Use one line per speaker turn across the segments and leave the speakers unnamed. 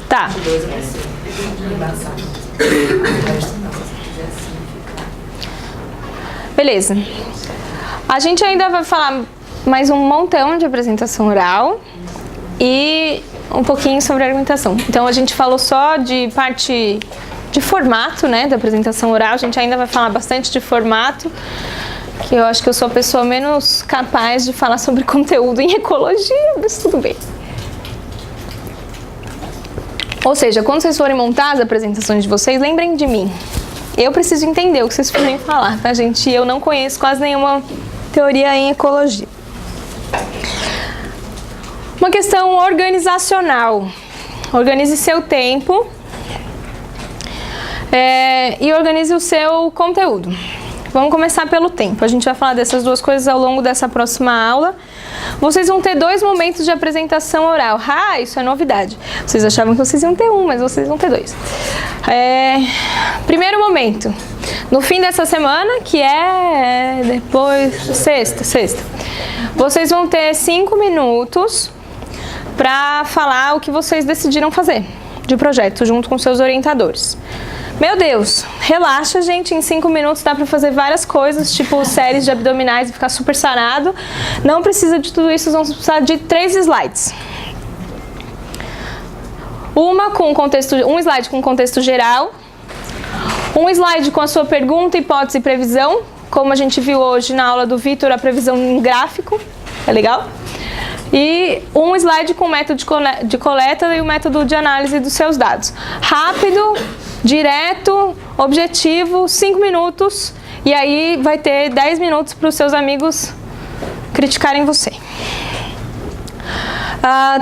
Tá. Beleza. A gente ainda vai falar mais um montão de apresentação oral e um pouquinho sobre argumentação. Então a gente falou só de parte de formato, né, da apresentação oral. A gente ainda vai falar bastante de formato, que eu acho que eu sou a pessoa menos capaz de falar sobre conteúdo em ecologia, mas tudo bem. Ou seja, quando vocês forem montar as apresentações de vocês, lembrem de mim. Eu preciso entender o que vocês forem falar, tá, gente? Eu não conheço quase nenhuma teoria em ecologia. Uma questão organizacional. Organize seu tempo e organize o seu conteúdo. Vamos começar pelo tempo. A gente vai falar dessas duas coisas ao longo dessa próxima aula. Vocês vão ter 2 momentos de apresentação oral. Ah, isso é novidade. Vocês achavam que vocês iam ter um, mas vocês vão ter 2. Primeiro momento, no fim dessa semana, que é depois, sexta. Vocês vão ter 5 minutos para falar o que vocês decidiram fazer de projeto, junto com seus orientadores. Meu Deus, relaxa, gente, em 5 minutos dá pra fazer várias coisas, tipo séries de abdominais e ficar super sarado. Não precisa de tudo isso, vamos precisar de 3 slides. Um slide com contexto geral, um slide com a sua pergunta, hipótese e previsão, como a gente viu hoje na aula do Vitor, a previsão em gráfico, é legal? E um slide com o método de coleta e o método de análise dos seus dados. Rápido, direto, objetivo, 5 minutos, e aí vai ter 10 minutos para os seus amigos criticarem você.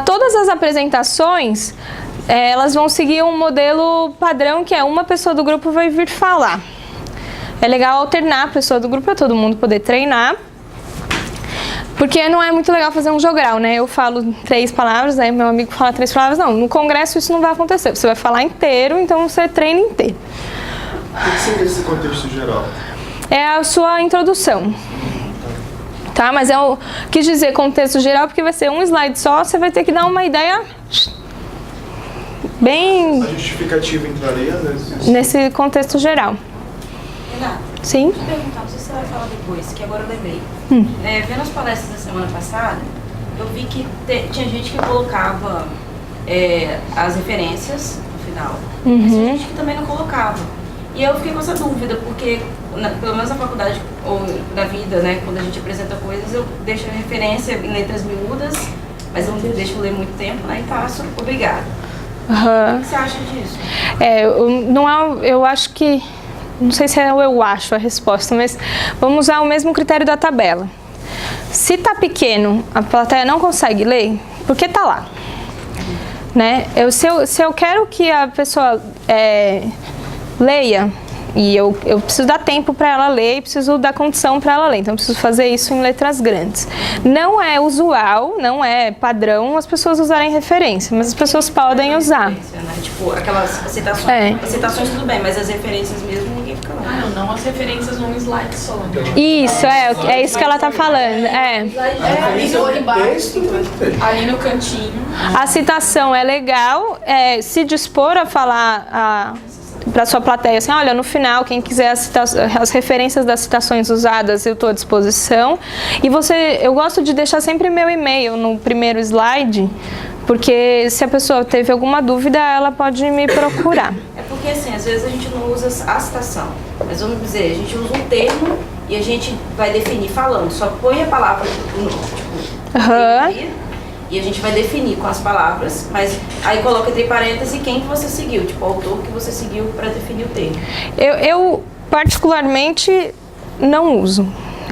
Todas as apresentações, elas vão seguir um modelo padrão, que é uma pessoa do grupo vai vir falar. É legal alternar a pessoa do grupo para todo mundo poder treinar. Porque não é muito legal fazer um jogral, né? Eu falo 3 palavras, aí meu amigo fala 3 palavras. Não, no congresso isso não vai acontecer. Você vai falar inteiro, então você treina inteiro.
O que seria esse contexto geral?
É a sua introdução. Tá? Mas eu quis dizer contexto geral porque vai ser um slide só, você vai ter que dar uma ideia bem...
A justificativa entraria
nesse contexto geral.
Renata,
Sim?
deixa eu te perguntar, não sei se você vai falar depois, que agora eu lembrei. Vendo as palestras da semana passada, eu vi que tinha gente que colocava as referências no final, mas tinha gente que também não colocava. E eu fiquei com essa dúvida, porque pelo menos na faculdade ou na vida, né, quando a gente apresenta coisas, eu deixo a referência em letras miúdas, mas eu não deixo ler muito tempo, né, e faço obrigada. O que você acha disso?
Eu acho que... Não sei se é o eu acho a resposta, mas vamos usar o mesmo critério da tabela. Se tá pequeno, a plateia não consegue ler, por que tá lá? Né? Se eu quero que a pessoa leia, e eu preciso dar tempo para ela ler e preciso dar condição para ela ler, então eu preciso fazer isso em letras grandes. Não é usual, não é padrão as pessoas usarem referência, mas as pessoas podem usar.
Né? Tipo, aquelas citações, as citações tudo bem, mas as referências mesmo ninguém fica lá.
Não as referências num slide só.
Isso, é isso que ela tá falando.
Ali no cantinho.
A citação é legal, se dispor a falar para sua plateia assim, olha, no final, quem quiser as referências das citações usadas, eu estou à disposição. E eu gosto de deixar sempre meu e-mail no primeiro slide, porque se a pessoa teve alguma dúvida, ela pode me procurar.
É porque assim, às vezes a gente não usa a citação, mas vamos dizer, a gente usa um termo e a gente vai definir falando, só põe a palavra e a gente vai definir com as palavras, mas aí coloca entre parênteses quem que você seguiu, tipo o autor que você seguiu para definir o termo.
Eu particularmente não uso.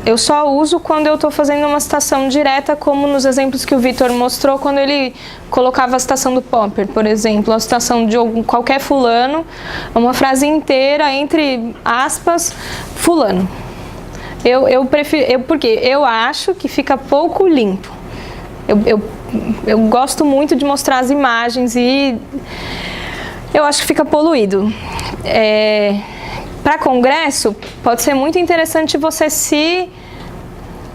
Eu só uso quando eu estou fazendo uma citação direta, como nos exemplos que o Vitor mostrou, quando ele colocava a citação do Popper, por exemplo, a citação de qualquer fulano, uma frase inteira, entre aspas, fulano. Eu prefiro, porque eu acho que fica pouco limpo. Eu gosto muito de mostrar as imagens e eu acho que fica poluído. Para congresso, pode ser muito interessante você se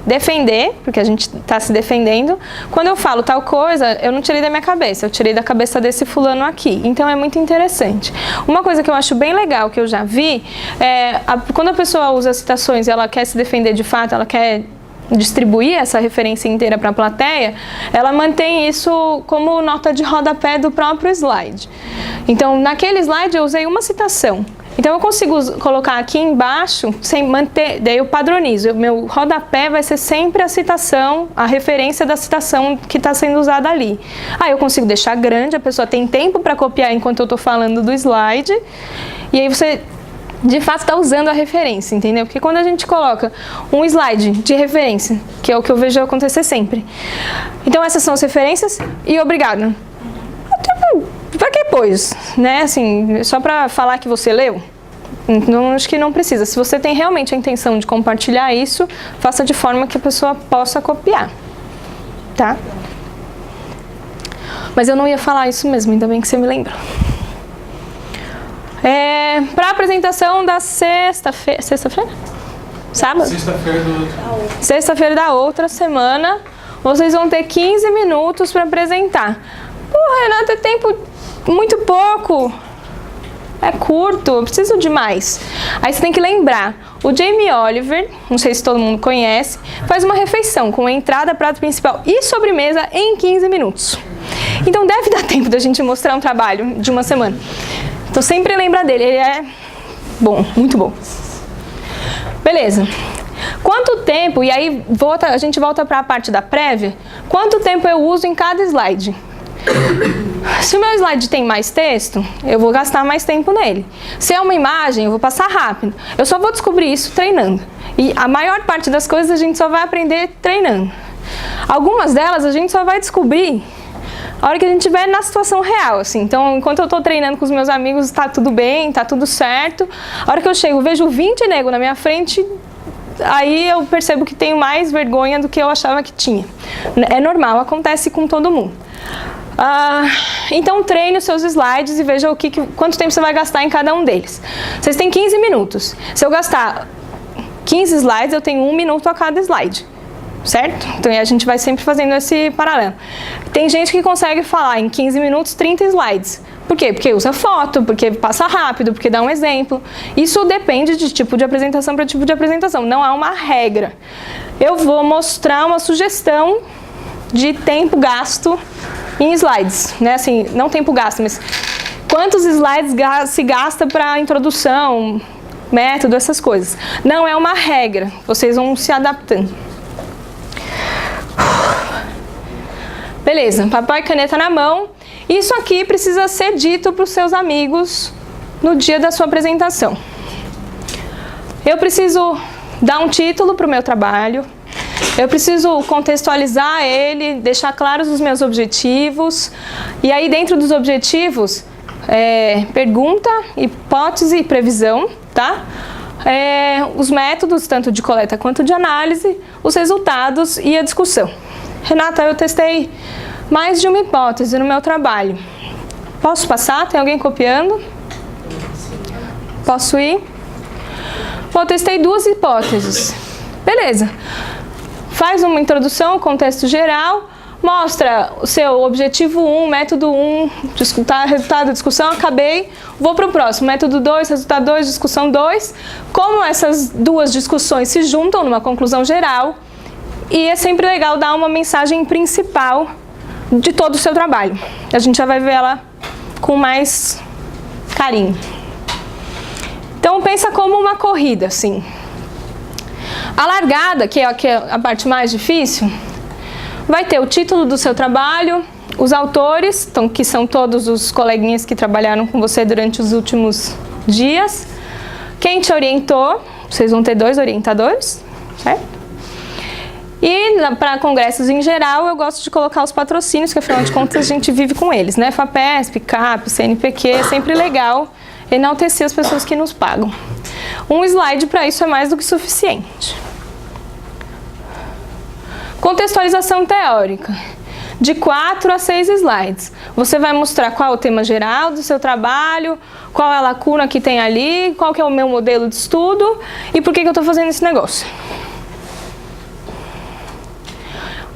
defender, porque a gente está se defendendo. Quando eu falo tal coisa, eu não tirei da minha cabeça, eu tirei da cabeça desse fulano aqui. Então é muito interessante. Uma coisa que eu acho bem legal, que eu já vi, quando a pessoa usa citações e ela quer se defender de fato, ela quer distribuir essa referência inteira para a plateia, ela mantém isso como nota de rodapé do próprio slide. Então, naquele slide eu usei uma citação. Então eu consigo colocar aqui embaixo, sem manter, daí eu padronizo. O meu rodapé vai ser sempre a citação, a referência da citação que está sendo usada ali. Aí eu consigo deixar grande, a pessoa tem tempo para copiar enquanto eu estou falando do slide. E aí você, de fato, está usando a referência, entendeu? Porque quando a gente coloca um slide de referência, que é o que eu vejo acontecer sempre. Então essas são as referências e obrigado. Pra que pôs? Né? Assim, só pra falar que você leu? Não, acho que não precisa. Se você tem realmente a intenção de compartilhar isso, faça de forma que a pessoa possa copiar. Tá? Mas eu não ia falar isso mesmo, ainda bem que você me lembrou. Para a apresentação da sexta-feira? Sábado? Sexta-feira da outra semana, vocês vão ter 15 minutos para apresentar. Pô, Renata, é tempo muito pouco. É curto, eu preciso de mais. Aí você tem que lembrar, o Jamie Oliver, não sei se todo mundo conhece, faz uma refeição com entrada, prato principal e sobremesa em 15 minutos. Então deve dar tempo da gente mostrar um trabalho de uma semana. Então sempre lembra dele, ele é bom, muito bom. Beleza. Quanto tempo, e aí a gente volta para a parte da prévia, quanto tempo eu uso em cada slide? Se o meu slide tem mais texto, eu vou gastar mais tempo nele. Se é uma imagem, eu vou passar rápido. Eu só vou descobrir isso treinando. E a maior parte das coisas a gente só vai aprender treinando. Algumas delas a gente só vai descobrir a hora que a gente estiver na situação real, assim. Então, enquanto eu estou treinando com os meus amigos, está tudo bem, está tudo certo. A hora que eu chego, vejo 20 nego na minha frente, aí eu percebo que tenho mais vergonha do que eu achava que tinha. É normal, acontece com todo mundo. Então treine os seus slides e veja quanto tempo você vai gastar em cada um deles. Vocês têm 15 minutos. Se eu gastar 15 slides, eu tenho 1 minuto a cada slide. Certo? Então a gente vai sempre fazendo esse paralelo. Tem gente que consegue falar em 15 minutos 30 slides. Por quê? Porque usa foto, porque passa rápido, porque dá um exemplo. Isso depende de tipo de apresentação para tipo de apresentação. Não há uma regra. Eu vou mostrar uma sugestão de tempo gasto em slides, né? Assim, não tempo gasto, mas quantos slides se gasta para introdução, método, essas coisas. Não é uma regra, vocês vão se adaptando. Beleza, papel e caneta na mão. Isso aqui precisa ser dito para os seus amigos no dia da sua apresentação. Eu preciso dar um título para o meu trabalho. Eu preciso contextualizar ele, deixar claros os meus objetivos. E aí, dentro dos objetivos, pergunta, hipótese e previsão, tá? Os métodos, tanto de coleta quanto de análise, os resultados e a discussão. Renata, eu testei mais de uma hipótese no meu trabalho. Posso passar? Tem alguém copiando? Posso ir? Bom, eu testei 2 hipóteses. Beleza. Faz uma introdução, contexto geral, mostra o seu objetivo 1, método 1, resultado da discussão, acabei, vou para o próximo, método 2, resultado 2, discussão 2, como essas 2 discussões se juntam numa conclusão geral, e é sempre legal dar uma mensagem principal de todo o seu trabalho. A gente já vai ver ela com mais carinho. Então pensa como uma corrida, assim. A largada, que é a parte mais difícil, vai ter o título do seu trabalho, os autores, então, que são todos os coleguinhas que trabalharam com você durante os últimos dias, quem te orientou, vocês vão ter 2 orientadores, certo? E para congressos em geral, eu gosto de colocar os patrocínios, que afinal de contas a gente vive com eles, né? FAPESP, CAP, CNPq, é sempre legal enaltecer as pessoas que nos pagam. Um slide para isso é mais do que suficiente. Contextualização teórica. De 4 a 6 slides. Você vai mostrar qual é o tema geral do seu trabalho, qual é a lacuna que tem ali, qual que é o meu modelo de estudo e por que eu estou fazendo esse negócio.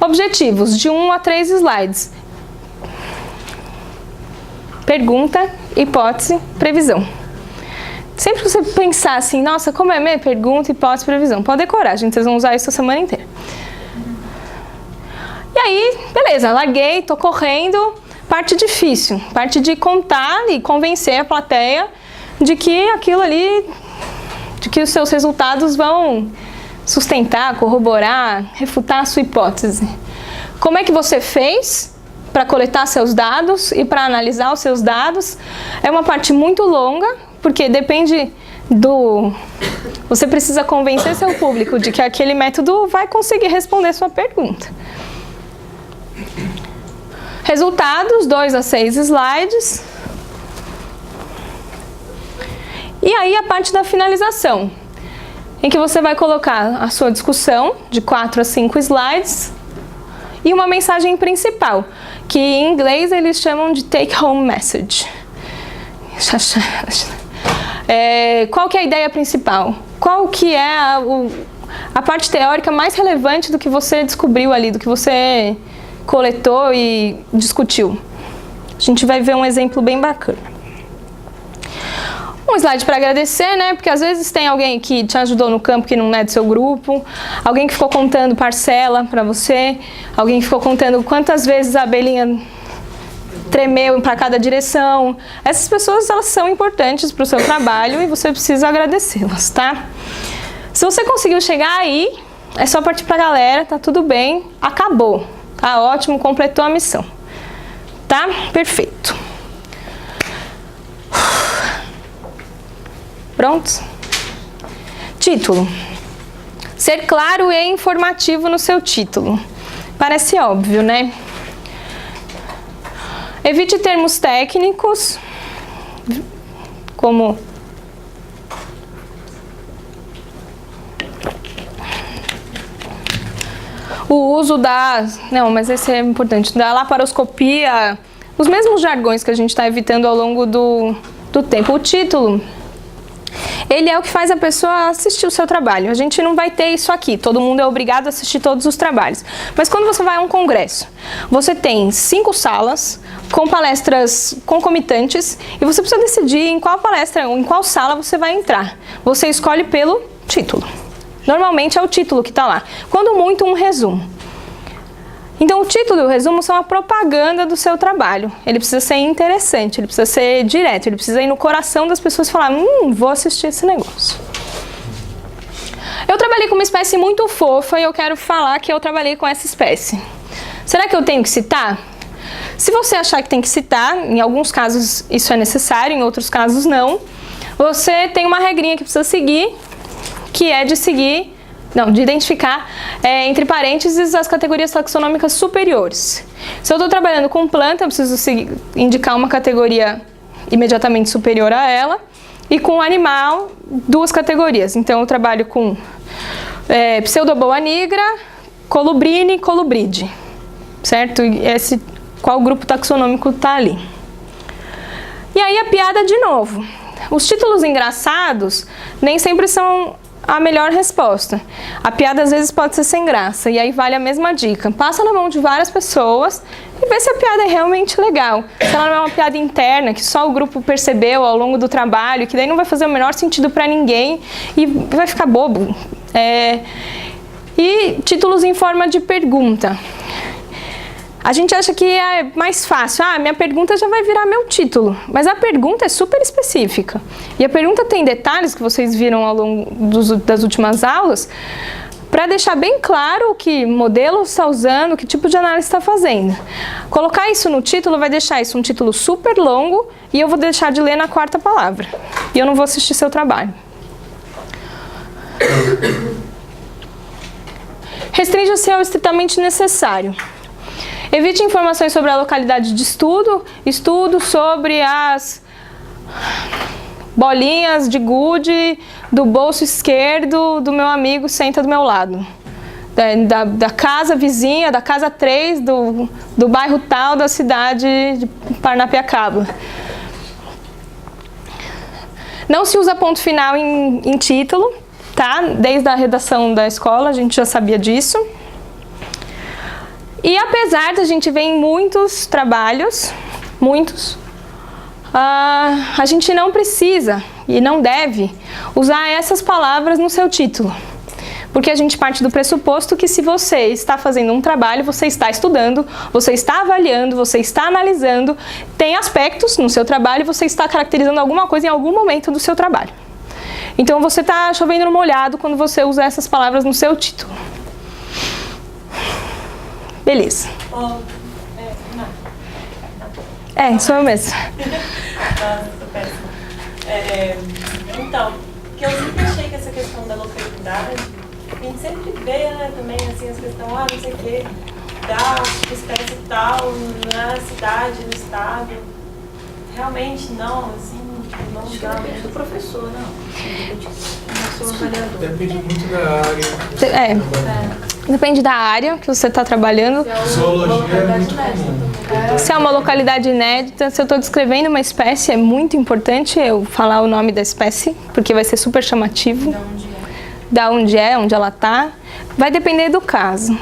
Objetivos, de 1 a 3 slides. Pergunta, hipótese, previsão. Sempre que você pensar assim, nossa, como é mesmo? Pergunta, hipótese, previsão. Pode decorar, gente, vocês vão usar isso a semana inteira. E aí, beleza, larguei, tô correndo. Parte difícil, parte de contar e convencer a plateia de que aquilo ali, de que os seus resultados vão sustentar, corroborar, refutar a sua hipótese. Como é que você fez para coletar seus dados e para analisar os seus dados? É uma parte muito longa, porque depende do... Você precisa convencer seu público de que aquele método vai conseguir responder sua pergunta. Resultados, 2 a 6 slides. E aí a parte da finalização, em que você vai colocar a sua discussão de 4 a 5 slides e uma mensagem principal, que em inglês eles chamam de take home message. Qual que é a ideia principal? Qual que é a parte teórica mais relevante do que você descobriu ali, do que você coletou e discutiu? A gente vai ver um exemplo bem bacana. Um slide para agradecer, né? Porque às vezes tem alguém que te ajudou no campo que não é do seu grupo, alguém que ficou contando parcela para você, alguém que ficou contando quantas vezes a abelhinha tremeu para cada direção. Essas pessoas, elas são importantes para o seu trabalho e você precisa agradecê-las, tá? Se você conseguiu chegar aí, é só partir para a galera, tá tudo bem, acabou, tá ótimo, completou a missão, tá? Perfeito. Prontos? Título. Ser claro e informativo no seu título. Parece óbvio, né? Evite termos técnicos, como o uso da... Não, mas esse é importante. Da laparoscopia, os mesmos jargões que a gente está evitando ao longo do tempo. O título, ele é o que faz a pessoa assistir o seu trabalho. A gente não vai ter isso aqui, todo mundo é obrigado a assistir todos os trabalhos. Mas quando você vai a um congresso, você tem 5 salas com palestras concomitantes e você precisa decidir em qual palestra, em qual sala você vai entrar. Você escolhe pelo título. Normalmente é o título que está lá. Quando muito, um resumo. Então, o título e o resumo são a propaganda do seu trabalho. Ele precisa ser interessante, ele precisa ser direto, ele precisa ir no coração das pessoas e falar, vou assistir esse negócio. Eu trabalhei com uma espécie muito fofa e eu quero falar que eu trabalhei com essa espécie. Será que eu tenho que citar? Se você achar que tem que citar, em alguns casos isso é necessário, em outros casos não, você tem uma regrinha que precisa seguir, que é de identificar, entre parênteses, as categorias taxonômicas superiores. Se eu estou trabalhando com planta, eu preciso indicar uma categoria imediatamente superior a ela, e com animal, 2 categorias. Então, eu trabalho com Pseudoboa nigra, Colubrine e Colubride, certo? E qual grupo taxonômico está ali. E aí, a piada de novo. Os títulos engraçados nem sempre são a melhor resposta. A piada às vezes pode ser sem graça, e aí vale a mesma dica. Passa na mão de várias pessoas e vê se a piada é realmente legal. Se ela não é uma piada interna, que só o grupo percebeu ao longo do trabalho, que daí não vai fazer o menor sentido para ninguém e vai ficar bobo. E títulos em forma de pergunta. A gente acha que é mais fácil, minha pergunta já vai virar meu título, mas a pergunta é super específica. E a pergunta tem detalhes que vocês viram ao longo das últimas aulas, para deixar bem claro que modelo está usando, que tipo de análise está fazendo. Colocar isso no título vai deixar isso um título super longo e eu vou deixar de ler na 4ª palavra. E eu não vou assistir seu trabalho. Restrinja-se ao estritamente necessário. Evite informações sobre a localidade de estudo sobre as bolinhas de gude do bolso esquerdo do meu amigo senta do meu lado. Da casa vizinha, da casa 3, do bairro tal da cidade de Parnapiacaba. Não se usa ponto final em título, tá? Desde a redação da escola a gente já sabia disso. E apesar da gente ver em muitos trabalhos, a gente não precisa e não deve usar essas palavras no seu título. Porque a gente parte do pressuposto que se você está fazendo um trabalho, você está estudando, você está avaliando, você está analisando, tem aspectos no seu trabalho, você está caracterizando alguma coisa em algum momento do seu trabalho. Então você está chovendo no molhado quando você usa essas palavras no seu título. Beleza. Sou eu mesma.
Nossa, sou péssima. Então, que eu sempre achei que essa questão da localidade, a gente sempre vê, né, também, assim, as questões, não sei o quê, da espécie tal, na cidade, no estado. Realmente não, assim, não dá.
Depende do professor, não.
Depende muito da área.
Depende da área que você está trabalhando.
Zoologia é muito comum.
Se é uma localidade inédita, se eu estou descrevendo uma espécie, é muito importante eu falar o nome da espécie, porque vai ser super chamativo. Da onde ela está. Vai depender do caso.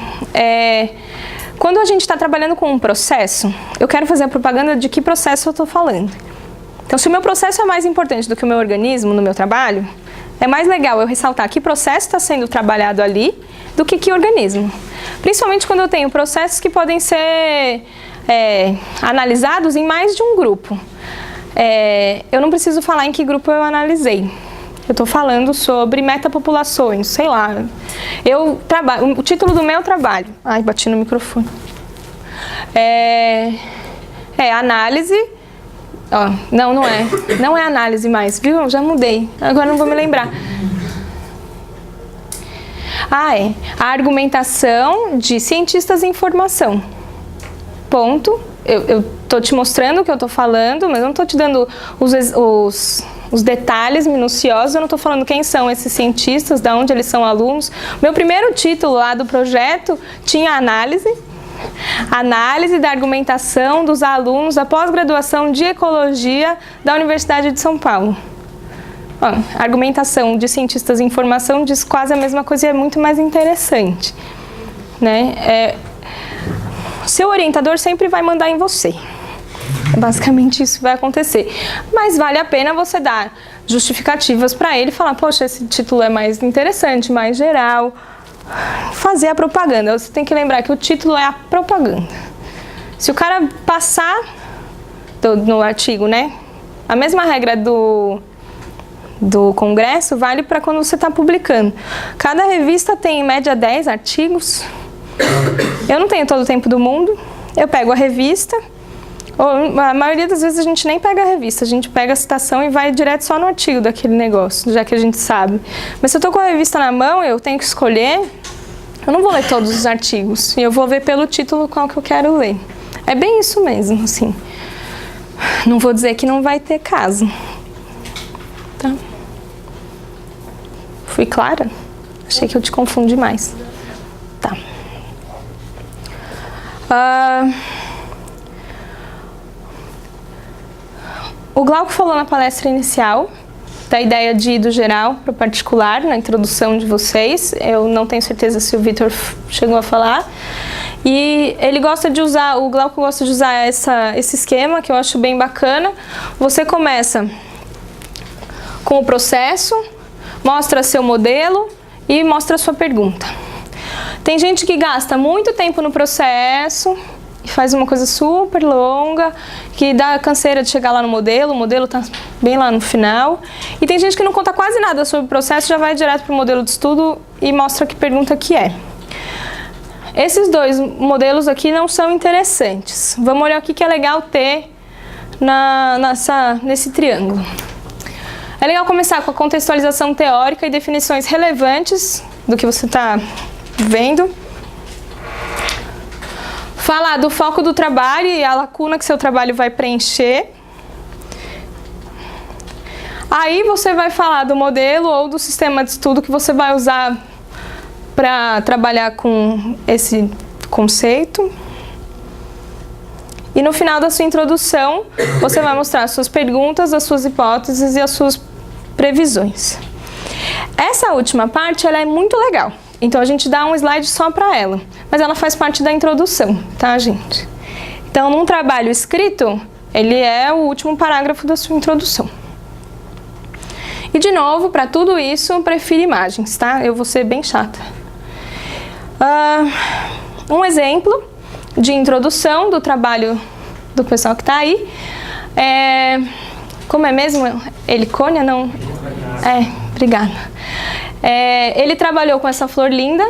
Quando a gente está trabalhando com um processo, eu quero fazer a propaganda de que processo eu estou falando. Então, se o meu processo é mais importante do que o meu organismo no meu trabalho, é mais legal eu ressaltar que processo está sendo trabalhado ali do que organismo. Principalmente quando eu tenho processos que podem ser analisados em mais de um grupo. Eu não preciso falar em que grupo eu analisei. Eu estou falando sobre metapopulações, sei lá. O título do meu trabalho... Ai, bati no microfone. Análise... Não é. Não é análise mais, viu? Eu já mudei. Agora não vou me lembrar. A argumentação de cientistas em formação. Ponto. Eu estou te mostrando o que eu estou falando, mas não estou te dando os detalhes minuciosos, eu não estou falando quem são esses cientistas, de onde eles são alunos. Meu primeiro título lá do projeto tinha análise da argumentação dos alunos da pós-graduação de Ecologia da Universidade de São Paulo. Argumentação de cientistas em formação diz quase a mesma coisa e é muito mais interessante, né? Seu orientador sempre vai mandar em você. Basicamente isso vai acontecer. Mas vale a pena você dar justificativas para ele e falar, poxa, esse título é mais interessante, mais geral. Fazer a propaganda. Você tem que lembrar que o título é a propaganda. Se o cara passar no artigo, né? A mesma regra do congresso vale para quando você está publicando. Cada revista tem em média 10 artigos. Eu não tenho todo o tempo do mundo. Eu pego a revista. A maioria das vezes a gente nem pega a revista, a gente pega a citação e vai direto só no artigo daquele negócio, já que a gente sabe. Mas se eu estou com a revista na mão, eu tenho que escolher, eu não vou ler todos os artigos, e eu vou ver pelo título qual que eu quero ler. É bem isso mesmo, assim. Não vou dizer que não vai ter caso. Tá? Fui clara? Achei que eu te confundi mais. Tá. O Glauco falou na palestra inicial da ideia de ir do geral para o particular, na introdução de vocês. Eu não tenho certeza se o Vitor chegou a falar. E ele gosta de usar, o Glauco gosta de usar esse esquema, que eu acho bem bacana. Você começa com o processo, mostra seu modelo e mostra a sua pergunta. Tem gente que gasta muito tempo no processo e faz uma coisa super longa, que dá canseira de chegar lá no modelo, o modelo está bem lá no final. E tem gente que não conta quase nada sobre o processo, já vai direto para o modelo de estudo e mostra que pergunta que é. Esses dois modelos aqui não são interessantes. Vamos olhar o que é legal ter nesse triângulo. É legal começar com a contextualização teórica e definições relevantes do que você está vendo. Falar do foco do trabalho e a lacuna que seu trabalho vai preencher. Aí você vai falar do modelo ou do sistema de estudo que você vai usar para trabalhar com esse conceito. E no final da sua introdução, você vai mostrar as suas perguntas, as suas hipóteses e as suas previsões. Essa última parte ela é muito legal. Então a gente dá um slide só para ela, mas ela faz parte da introdução, tá, gente? Então, num trabalho escrito, ele é o último parágrafo da sua introdução. E, de novo, para tudo isso, eu prefiro imagens, tá? Eu vou ser bem chata. Um exemplo de introdução do trabalho do pessoal que está aí. Como é mesmo? Helicônia? Não. Obrigada. Ele trabalhou com essa flor linda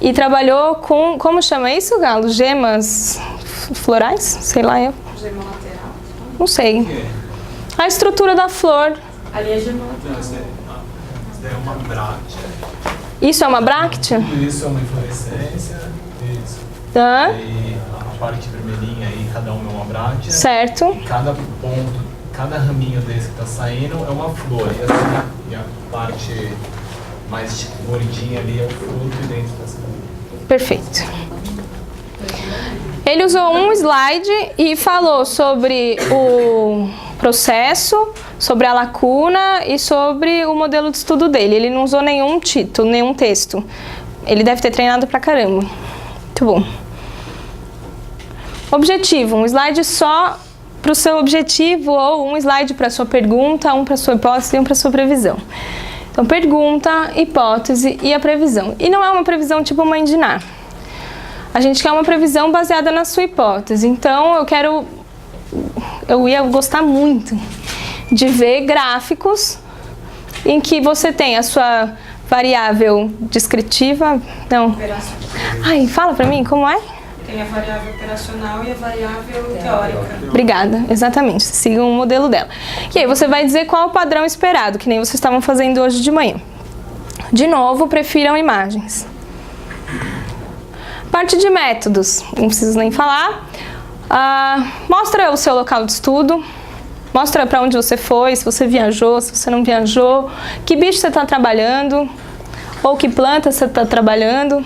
e trabalhou com, como chama isso, Galo? Gemas florais? Sei lá eu.
Gema lateral.
Não sei. A estrutura da flor.
Ali é gema lateral.
Isso é uma bráctea.
Isso é uma bráctea?
Isso é uma inflorescência. Isso.
Tá.
E a parte vermelhinha aí, cada uma é uma bráctea.
Certo.
E cada ponto, cada raminho desse que tá saindo é uma flor. E, assim, e a parte mais gordinha ali é o fruto e dentro dessa flor.
Perfeito. Ele usou um slide e falou sobre o processo, sobre a lacuna e sobre o modelo de estudo dele. Ele não usou nenhum título, nenhum texto. Ele deve ter treinado pra caramba. Muito bom. Objetivo, um slide só para o seu objetivo ou um slide para a sua pergunta, um para a sua hipótese e um para a sua previsão. Então, pergunta, hipótese e a previsão. E não é uma previsão tipo mãe de Ná. A gente quer uma previsão baseada na sua hipótese. Então, eu ia gostar muito de ver gráficos em que você tem a sua variável descritiva. Não. Ai, fala pra mim, como é?
Tem a variável operacional e a variável teórica.
Obrigada, exatamente. Sigam o modelo dela. E aí você vai dizer qual é o padrão esperado, que nem vocês estavam fazendo hoje de manhã. De novo, prefiram imagens. Parte de métodos, não preciso nem falar. Mostra o seu local de estudo. Mostra para onde você foi, se você viajou, se você não viajou. Que bicho você está trabalhando. Ou que planta você está trabalhando.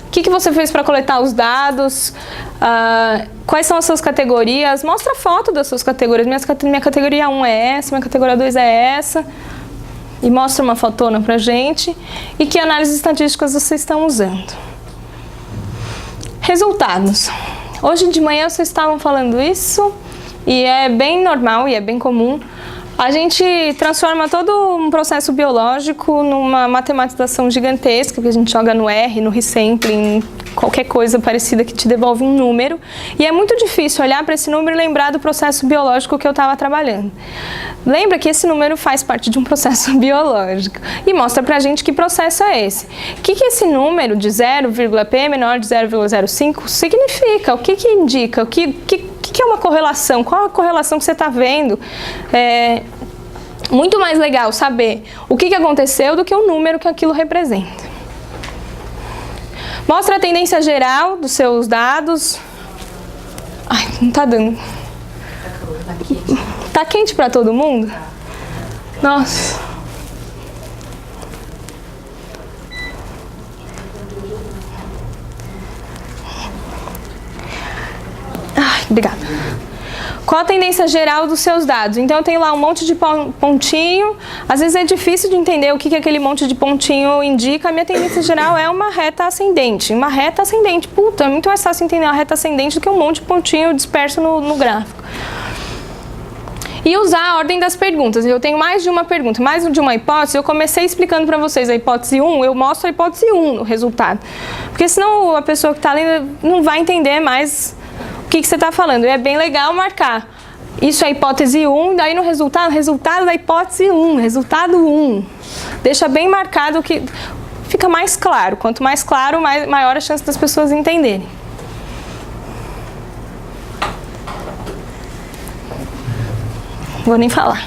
O que você fez para coletar os dados, quais são as suas categorias, mostra a foto das suas categorias, minha categoria 1 é essa, minha categoria 2 é essa, e mostra uma fotona pra gente, e que análises estatísticas vocês estão usando. Resultados. Hoje de manhã vocês estavam falando isso, e é bem normal e é bem comum. A gente transforma todo um processo biológico numa matematização gigantesca, que a gente joga no R, no resampling, qualquer coisa parecida que te devolve um número. E é muito difícil olhar para esse número e lembrar do processo biológico que eu estava trabalhando. Lembra que esse número faz parte de um processo biológico. E mostra pra gente que processo é esse. O que esse número de 0,p menor de 0,05 significa? O que indica? O que é uma correlação? Qual a correlação que você está vendo? Muito mais legal saber o que aconteceu do que o número que aquilo representa. Mostra a tendência geral dos seus dados. Ai, não tá dando. Tá quente para todo mundo? Nossa. Ai, obrigada. Qual a tendência geral dos seus dados? Então, eu tenho lá um monte de pontinho. Às vezes é difícil de entender o que aquele monte de pontinho indica. A minha tendência geral é uma reta ascendente. Uma reta ascendente. Puta, é muito mais fácil entender uma reta ascendente do que um monte de pontinho disperso no gráfico. E usar a ordem das perguntas. Eu tenho mais de uma pergunta, mais de uma hipótese. Eu comecei explicando para vocês a hipótese 1, eu mostro a hipótese 1 no resultado. Porque senão a pessoa que está lendo não vai entender mais o que você está falando. E é bem legal marcar. Isso é a hipótese 1, daí no resultado da hipótese 1, resultado 1. Deixa bem marcado que fica mais claro. Quanto mais claro, maior a chance das pessoas entenderem. Vou nem falar.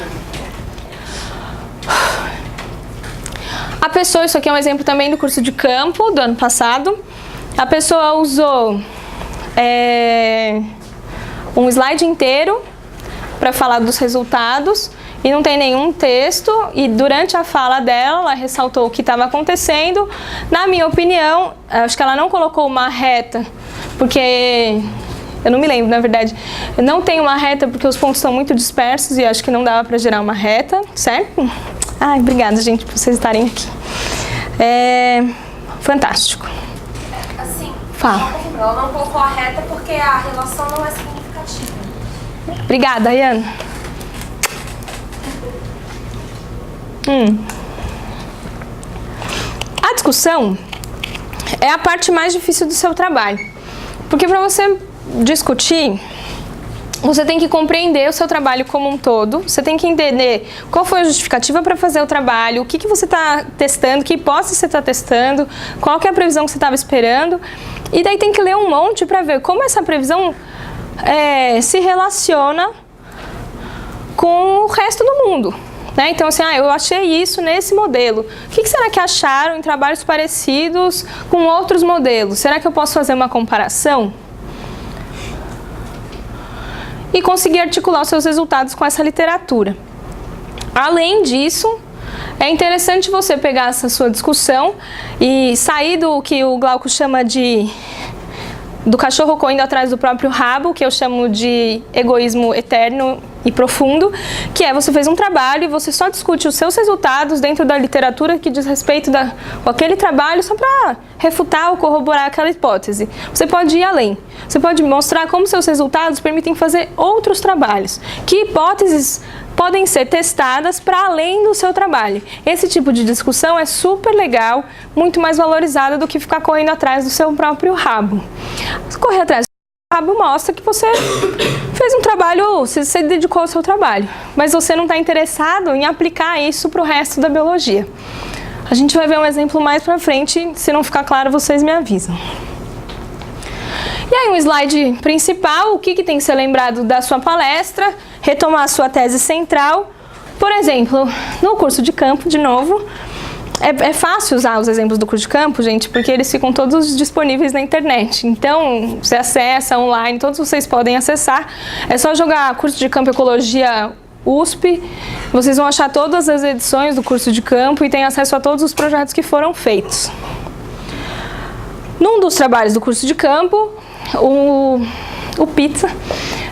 A pessoa, isso aqui é um exemplo também do curso de campo do ano passado. A pessoa usou um slide inteiro para falar dos resultados e não tem nenhum texto, e durante a fala dela, ela ressaltou o que estava acontecendo. Na minha opinião, acho que ela não colocou uma reta, porque eu não me lembro, na verdade. Eu não tenho uma reta porque os pontos são muito dispersos e acho que não dava para gerar uma reta, certo? Ai, obrigada, gente, por vocês estarem aqui. É fantástico.
Assim,
Fala.
ela não colocou a reta porque a relação não é significativa.
Obrigada, Ayana. A discussão é a parte mais difícil do seu trabalho. Porque para você discutir, você tem que compreender o seu trabalho como um todo, você tem que entender qual foi a justificativa para fazer o trabalho, o que você está testando, que hipótese você está testando, qual que é a previsão que você estava esperando, e daí tem que ler um monte para ver como essa previsão se relaciona com o resto do mundo. Né? Então, assim, eu achei isso nesse modelo. O que será que acharam em trabalhos parecidos com outros modelos? Será que eu posso fazer uma comparação? E conseguir articular os seus resultados com essa literatura. Além disso, é interessante você pegar essa sua discussão e sair do que o Glauco chama do cachorro correndo atrás do próprio rabo, que eu chamo de egoísmo eterno e profundo, que é você fez um trabalho e você só discute os seus resultados dentro da literatura que diz respeito aquele trabalho só para refutar ou corroborar aquela hipótese. Você pode ir além. Você pode mostrar como seus resultados permitem fazer outros trabalhos. Que hipóteses podem ser testadas para além do seu trabalho. Esse tipo de discussão é super legal, muito mais valorizada do que ficar correndo atrás do seu próprio rabo. Correr atrás do rabo mostra que você fez um trabalho, você dedicou ao seu trabalho, mas você não está interessado em aplicar isso para o resto da biologia. A gente vai ver um exemplo mais para frente, se não ficar claro, vocês me avisam. E aí, um slide principal, o que tem que ser lembrado da sua palestra, retomar a sua tese central. Por exemplo, no curso de campo, de novo, é fácil usar os exemplos do curso de campo, gente, porque eles ficam todos disponíveis na internet. Então, você acessa online, todos vocês podem acessar. É só jogar curso de campo Ecologia USP, vocês vão achar todas as edições do curso de campo e tem acesso a todos os projetos que foram feitos. Num dos trabalhos do curso de campo, o Pizza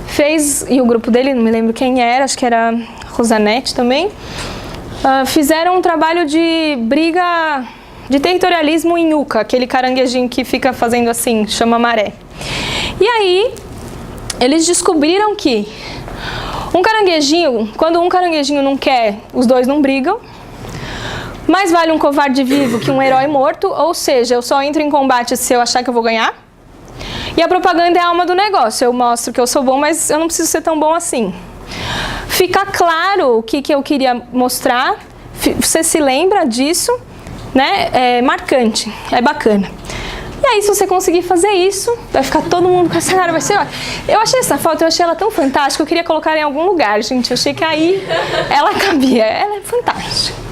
fez, e o grupo dele, não me lembro quem era, acho que era Rosanete também, fizeram um trabalho de briga de territorialismo em Yucca, aquele caranguejinho que fica fazendo assim, chama maré. E aí, eles descobriram que quando um caranguejinho não quer, os dois não brigam. Mais vale um covarde vivo que um herói morto, ou seja, eu só entro em combate se eu achar que eu vou ganhar. E a propaganda é a alma do negócio, eu mostro que eu sou bom, mas eu não preciso ser tão bom assim. Fica claro o que eu queria mostrar, você se lembra disso, né? É marcante, é bacana. E aí, se você conseguir fazer isso, vai ficar todo mundo com essa cara, vai ser ótimo. Eu achei essa foto, eu achei ela tão fantástica, eu queria colocar em algum lugar, gente. Eu achei que aí ela cabia, ela é fantástica.